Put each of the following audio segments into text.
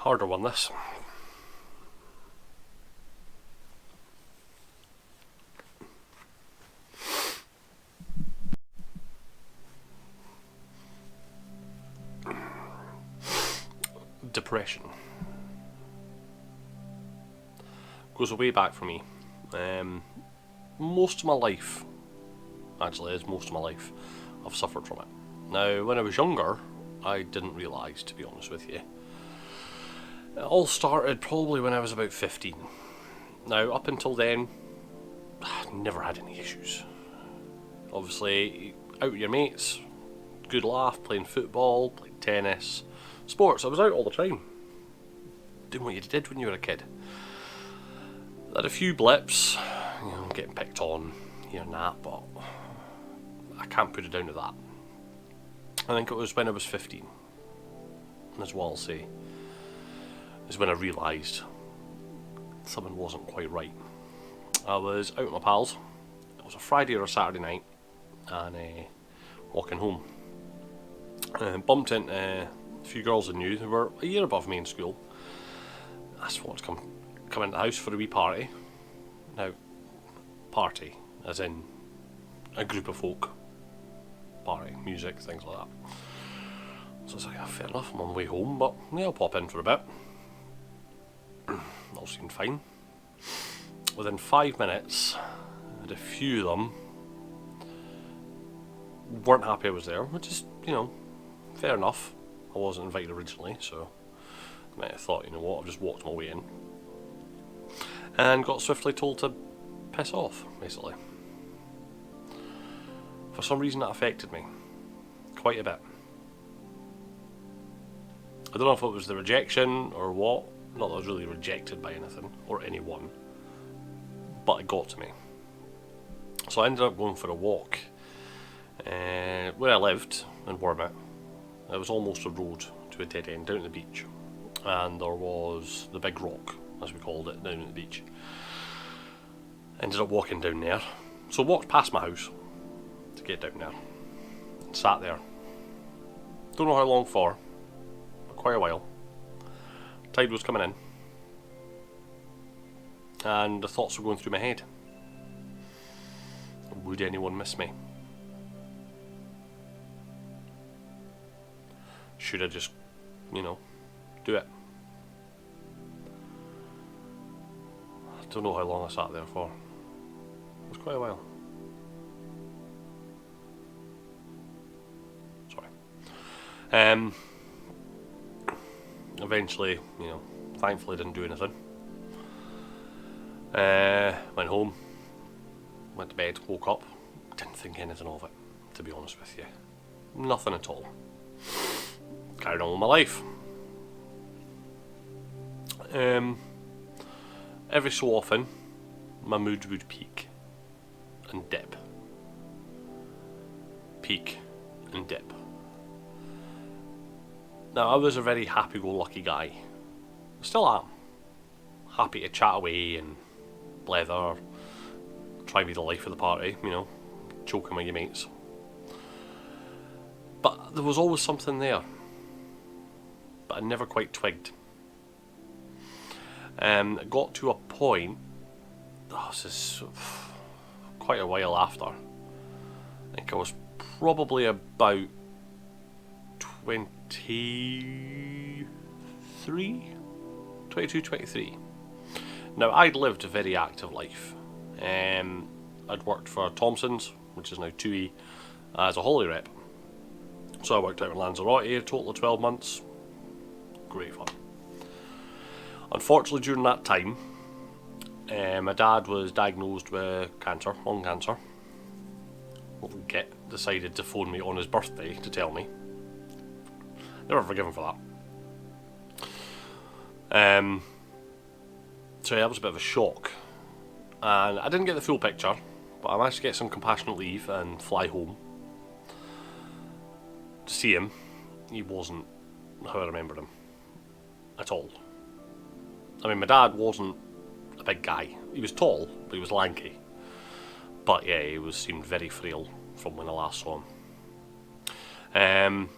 Harder one, this. Depression. Goes way back for me. Most of my life, actually, is most of my life, I've suffered from it. Now, when I was younger, I didn't realise, to be honest with you. It all started probably when I was about 15. Now, up until then, I never had any issues. Obviously, out with your mates, good laugh, playing football, playing tennis, sports. I was out all the time, doing what you did when you were a kid. I had a few blips, getting picked on here and that, but I can't put it down to that. I think it was when I was 15, that's what I'll say, is when I realised something wasn't quite right. I was out with my pals. It was a Friday or a Saturday night, and walking home, bumped into a few girls I knew who were a year above me in school. I just wanted to come into the house for a wee party. Now, party, as in a group of folk. Party, music, things like that. So I was like, oh, fair enough, I'm on the way home, but yeah, I'll pop in for a bit. All seemed fine. Within 5 minutes, I had a few of them weren't happy I was there, which is, fair enough. I wasn't invited originally, so I might have thought, you know what, I've just walked my way in. And got swiftly told to piss off, basically. For some reason that affected me quite a bit. I don't know if it was the rejection or what. Not that I was really rejected by anything or anyone, but it got to me. So I ended up going for a walk where I lived in Wormit. It was almost a road to a dead end down at the beach, and there was the big rock, as we called it, down at the beach. Ended up walking down there. So walked past my house to get down there and sat there. Don't know how long for, but quite a while. Tide was coming in, and the thoughts were going through my head. Would anyone miss me? Should I just, do it? I don't know how long I sat there for. It was quite a while. Sorry. Eventually, thankfully didn't do anything. Went home, went to bed, woke up, didn't think anything of it, to be honest with you. Nothing at all. Carried on with my life. Every so often, my mood would peak and dip. Peak and dip. Now, I was a very happy-go-lucky guy. Still am. Happy to chat away and blether, try to be the life of the party, joking with your mates. But there was always something there. But I never quite twigged. It got to a point, this is quite a while after. I think I was probably about 22, 23. Now, I'd lived a very active life. I'd worked for Thompson's, which is now 2E, as a holiday rep. So I worked out in Lanzarote a total of 12 months. Great fun. Unfortunately, during that time, my dad was diagnosed with cancer, lung cancer. Decided to phone me on his birthday to tell me. Never forgiven for that. So yeah, that was a bit of a shock. And I didn't get the full picture, but I managed to get some compassionate leave and fly home to see him. He wasn't how I remembered him at all. I mean, my dad wasn't a big guy. He was tall, but he was lanky. But yeah, he seemed very frail from when I last saw him.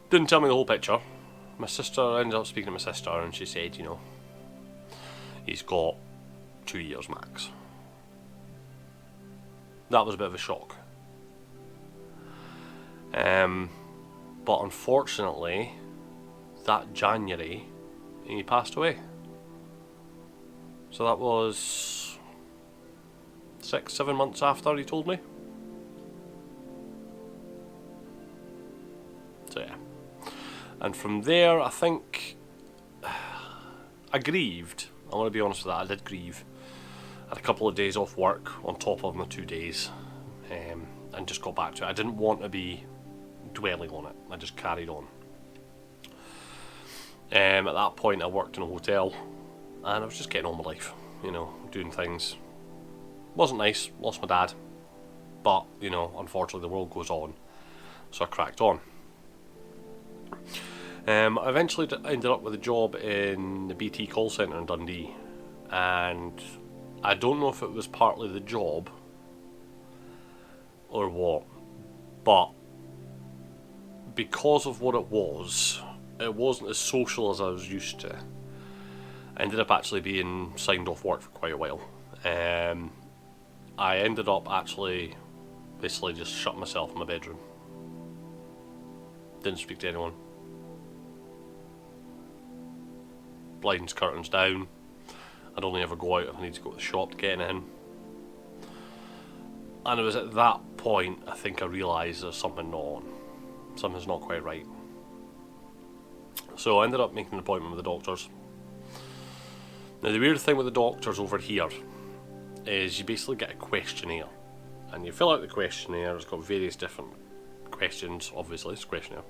Didn't tell me the whole picture, my sister, I ended up speaking to my sister, and she said, you know, he's got 2 years max. That was a bit of a shock. But unfortunately, that January, he passed away. So that was 6-7 months after he told me. So yeah. And from there, I think I grieved. I want to be honest with that, I did grieve. I had a couple of days off work on top of my 2 days, and just got back to it. I didn't want to be dwelling on it. I just carried on. At that point, I worked in a hotel, and I was just getting on with life, you know, doing things. Wasn't nice, lost my dad, but, you know, unfortunately the world goes on, so I cracked on. I eventually ended up with a job in the BT call centre in Dundee, and I don't know if it was partly the job or what, but because of what it wasn't as social as I was used to. I ended up actually being signed off work for quite a while. I ended up actually basically just shutting myself in my bedroom. Didn't speak to anyone. Blinds, curtains down. I'd only ever go out if I need to go to the shop to get anything. And it was at that point I think I realised there's something not on. Something's not quite right. So I ended up making an appointment with the doctors. Now the weird thing with the doctors over here is you basically get a questionnaire, and you fill out the questionnaire. It's got various different questions, obviously it's a questionnaire,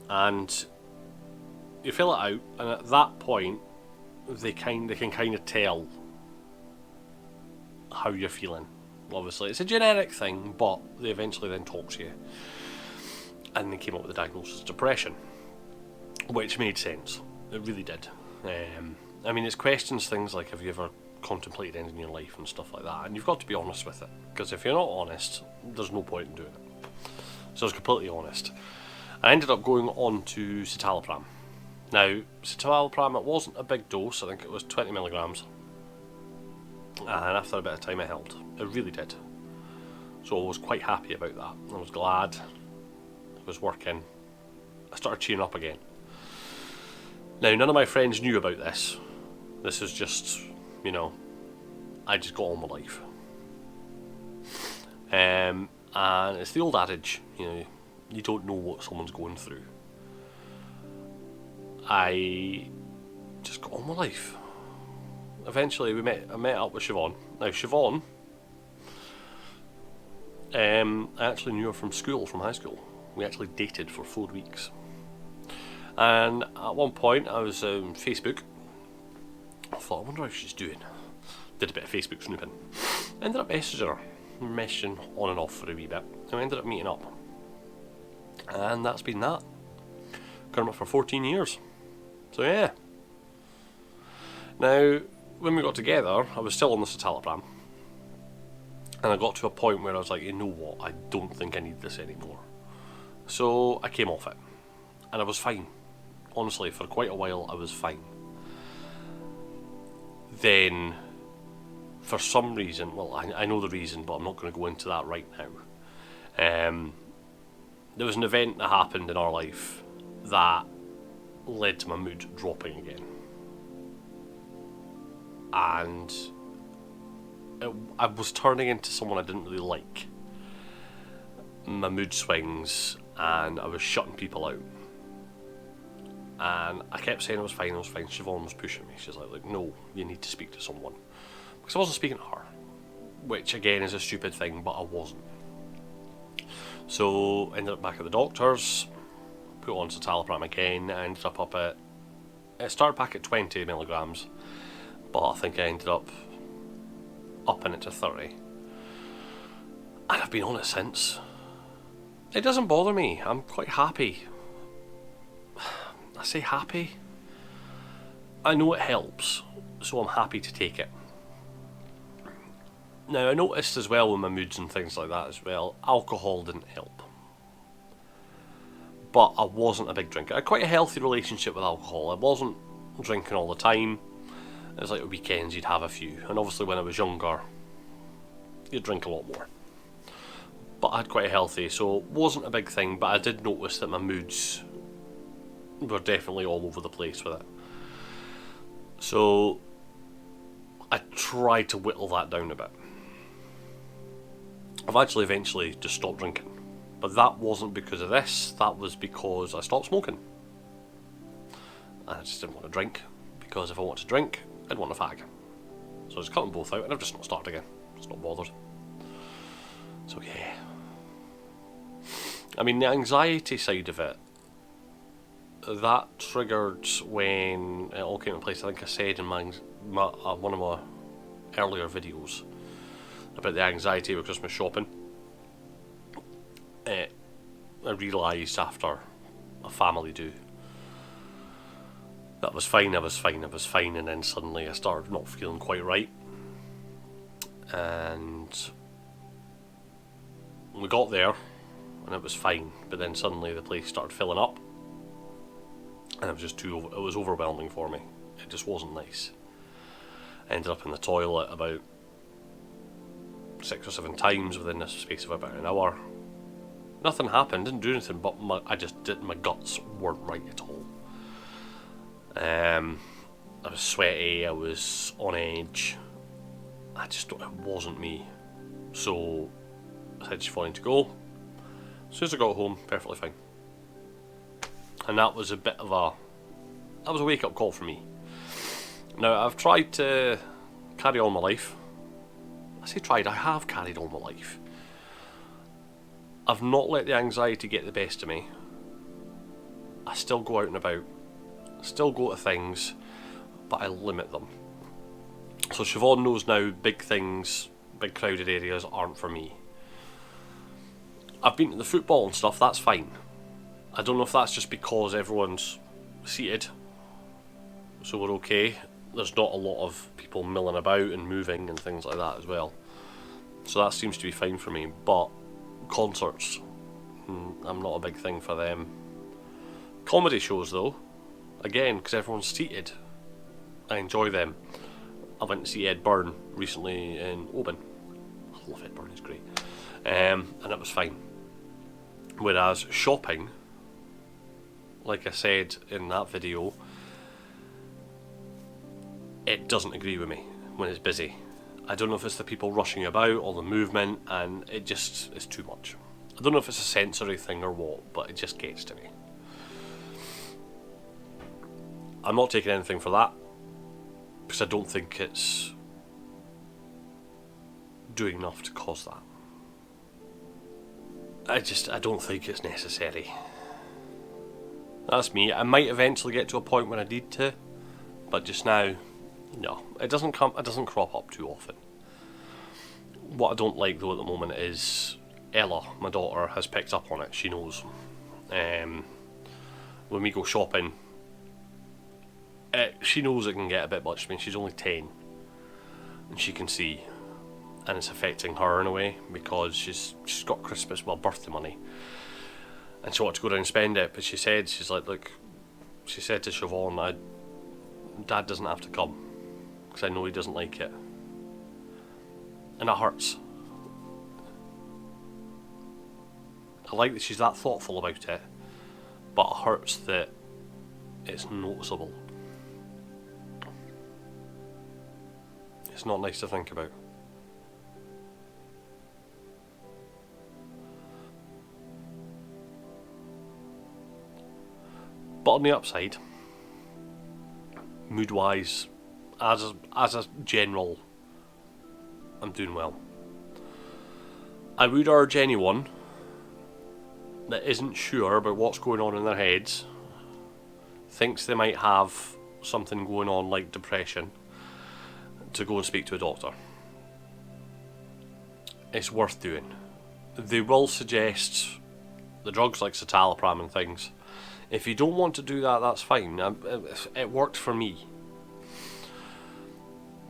and you fill it out, and at that point they can kind of tell how you're feeling. Obviously it's a generic thing, but they eventually then talk to you, and they came up with the diagnosis of depression, which made sense. It really did. I mean, it's questions things like, have you ever contemplated ending your life and stuff like that, and you've got to be honest with it, because if you're not honest, there's no point in doing it. So I was completely honest. I ended up going on to citalopram. Now, citalopram, it wasn't a big dose, I think it was 20 milligrams, and after a bit of time it helped. It really did. So I was quite happy about that. I was glad it was working. I started cheering up again. Now, none of my friends knew about this. This is just, you know, I just got on with life. And it's the old adage, you know, you don't know what someone's going through. I just got on with life. Eventually I met up with Siobhan. Now Siobhan, I actually knew her from school, from high school. We actually dated for 4 weeks. And at one point I was on Facebook. I thought, I wonder how she's doing. Did a bit of Facebook snooping. Ended up messaging her. Messaging on and off for a wee bit. And we ended up meeting up. And that's been that. Coming up for 14 years. So yeah. Now, when we got together, I was still on the citalopram. And I got to a point where I was like, you know what, I don't think I need this anymore. So I came off it. And I was fine. Honestly, for quite a while I was fine. Then, for some reason, well, I know the reason, but I'm not going to go into that right now. There was an event that happened in our life that led to my mood dropping again. And I was turning into someone I didn't really like. My mood swings, and I was shutting people out. And I kept saying I was fine. Siobhan was pushing me. She's like, no, you need to speak to someone. Because I wasn't speaking to her. Which, again, is a stupid thing, but I wasn't. So, ended up back at the doctor's. Put on citalopram again. I ended up at... It started back at 20 milligrams. But I think I ended up upping it to 30. And I've been on it since. It doesn't bother me. I'm quite happy. I say happy. I know it helps, so I'm happy to take it. Now, I noticed as well with my moods and things like that as well, alcohol didn't help. but I wasn't a big drinker. I had quite a healthy relationship with alcohol. I wasn't drinking all the time. It was like the weekends you'd have a few, and obviously when I was younger, you'd drink a lot more. But I had quite a healthy, so it wasn't a big thing, but I did notice that my moods were definitely all over the place with it. So I tried to whittle that down a bit. I've actually eventually just stopped drinking. But that wasn't because of this, that was because I stopped smoking. And I just didn't want to drink, because if I want to drink, I'd want a fag. So I just cut them both out and I've just not started again. Just not bothered. So yeah. I mean, the anxiety side of it, that triggered when it all came into place. I think I said in one of my earlier videos about the anxiety with Christmas shopping. I realised after a family do that I was fine, and then suddenly I started not feeling quite right. And we got there and it was fine, but then suddenly the place started filling up and it was just it was overwhelming for me. It just wasn't nice. I ended up in the toilet about 6 or 7 times within the space of about an hour. Nothing happened, didn't do anything, but my guts weren't right at all. I was sweaty, I was on edge. It wasn't me. So I said she's fine to go. As soon as I got home, perfectly fine. And that was a wake-up call for me. Now, I've tried to carry on my life. I say tried, I have carried on my life. I've not let the anxiety get the best of me. I still go out and about, still go to things, but I limit them. So Siobhan knows now big things, big crowded areas aren't for me. I've been to the football and stuff, that's fine. I don't know if that's just because everyone's seated, so we're okay. There's not a lot of people milling about and moving and things like that as well. So that seems to be fine for me, but concerts, I'm not a big thing for them. Comedy shows though, again, because everyone's seated, I enjoy them. I went to see Ed Byrne recently in Oban. I love Ed Byrne, he's great. And it was fine. Whereas shopping, like I said in that video, it doesn't agree with me when it's busy. I don't know if it's the people rushing about or the movement, and it just is too much. I don't know if it's a sensory thing or what, but it just gets to me. I'm not taking anything for that, because I don't think it's doing enough to cause that. I don't think it's necessary. That's me. I might eventually get to a point when I need to, but just now, no. It doesn't crop up too often. What I don't like though at the moment is Ella, my daughter, has picked up on it. She knows. When we go shopping, she knows it can get a bit much. I mean, she's only 10, and she can see, and it's affecting her in a way because she's got birthday money, and she wanted to go down and spend it. But she said to Siobhan, Dad doesn't have to come because I know he doesn't like it, and it hurts. I like that she's that thoughtful about it, but it hurts that it's noticeable. It's not nice to think about. But on the upside, mood-wise, as a general, I'm doing well. I would urge anyone that isn't sure about what's going on in their heads, thinks they might have something going on like depression, to go and speak to a doctor. It's worth doing. They will suggest the drugs like citalopram and things. If you don't want to do that, that's fine. It worked for me.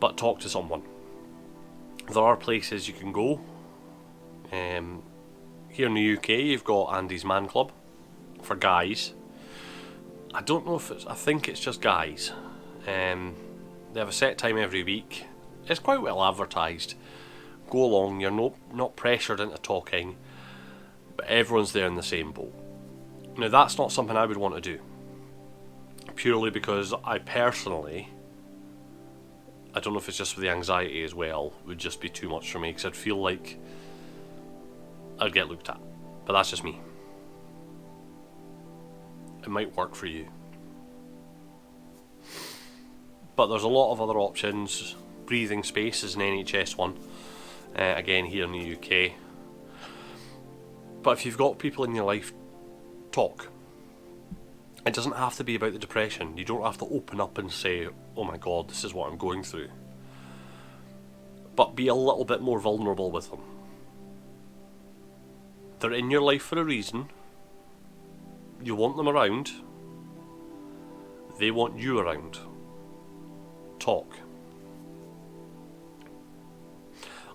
But talk to someone. There are places you can go. Here in the UK, you've got Andy's Man Club. for guys. I don't know if it's, I think it's just guys. They have a set time every week. It's quite well advertised. Go along, you're not pressured into talking, but everyone's there in the same boat. Now that's not something I would want to do, purely because I personally, I don't know if it's just with the anxiety as well, would just be too much for me, because I'd feel like I'd get looked at. But that's just me. It might work for you. But there's a lot of other options. Breathing Space is an NHS one, again here in the UK. But if you've got people in your life, talk. It doesn't have to be about the depression. You don't have to open up and say, oh my god, this is what I'm going through. But be a little bit more vulnerable with them. They're in your life for a reason. You want them around. They want you around. Talk.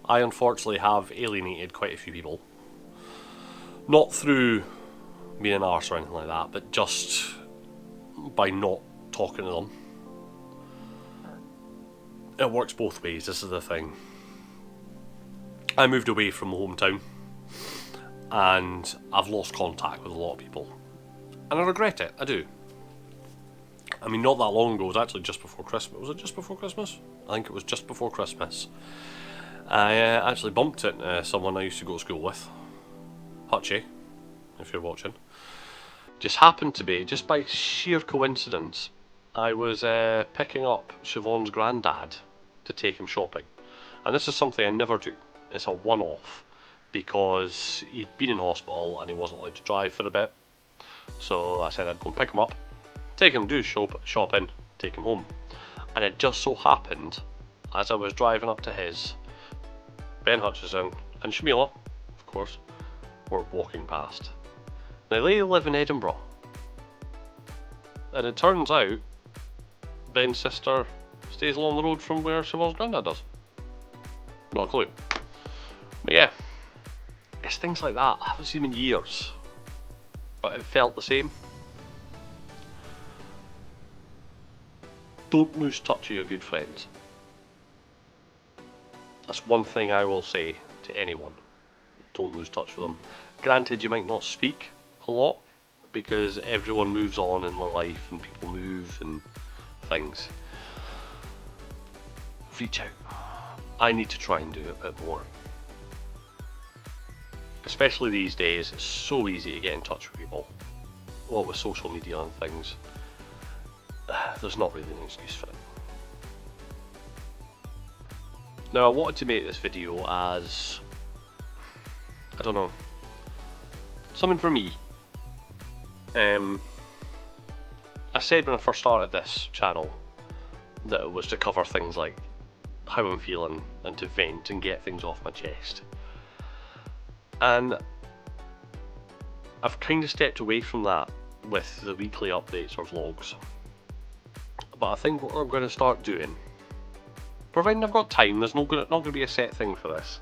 I unfortunately have alienated quite a few people. Not through being an arse or anything like that, but just by not talking to them. It works both ways, this is the thing. I moved away from my hometown and I've lost contact with a lot of people. And I regret it, I do. I mean, not that long ago, it was actually just before Christmas. Was it just before Christmas? I think it was just before Christmas. I actually bumped into someone I used to go to school with. Hutchie, if you're watching. Just happened to be, just by sheer coincidence, I was picking up Siobhan's granddad to take him shopping. And this is something I never do. It's a one-off, because he'd been in hospital and he wasn't allowed to drive for a bit. So I said I'd go and pick him up, take him to shopping, take him home. And it just so happened, as I was driving up to his, Ben Hutchison and Shamila, of course, were walking past. Now they live in Edinburgh. And it turns out, Ben's sister stays along the road from where Siobhan's granddad does. Not a clue. But yeah, it's things like that. I haven't seen him in years, but it felt the same. Don't lose touch with your good friends. That's one thing I will say to anyone. Don't lose touch with them. Granted, you might not speak a lot, because everyone moves on in their life and people move and things. Reach out. I need to try and do it a bit more. Especially these days, it's so easy to get in touch with people. What with social media and things, there's not really an excuse for it. Now I wanted to make this video as, I don't know, something for me. I said when I first started this channel that it was to cover things like how I'm feeling and to vent and get things off my chest. And I've kind of stepped away from that with the weekly updates or vlogs. But I think what I'm going to start doing, providing I've got time, there's not going to be a set thing for this.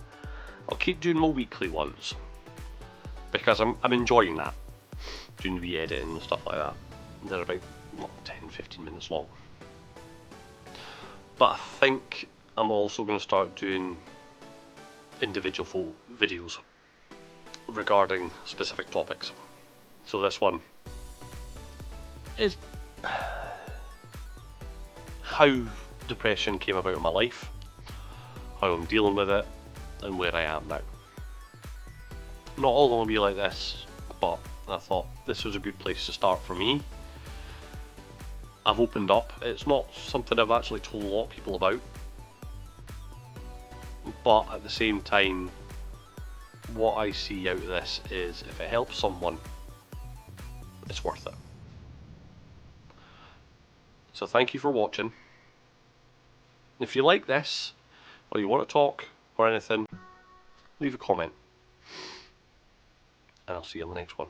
I'll keep doing my weekly ones, because I'm enjoying that, doing the editing and stuff like that. They're about 10-15 minutes long. But I think I'm also going to start doing individual videos regarding specific topics. So this one is how depression came about in my life, how I'm dealing with it, and where I am now. Not all going to be like this, but I thought this was a good place to start for me. I've opened up. It's not something I've actually told a lot of people about, but at the same time, what I see out of this is if it helps someone, it's worth it. So thank you for watching. If you like this, or you want to talk, or anything, leave a comment. And I'll see you on the next one.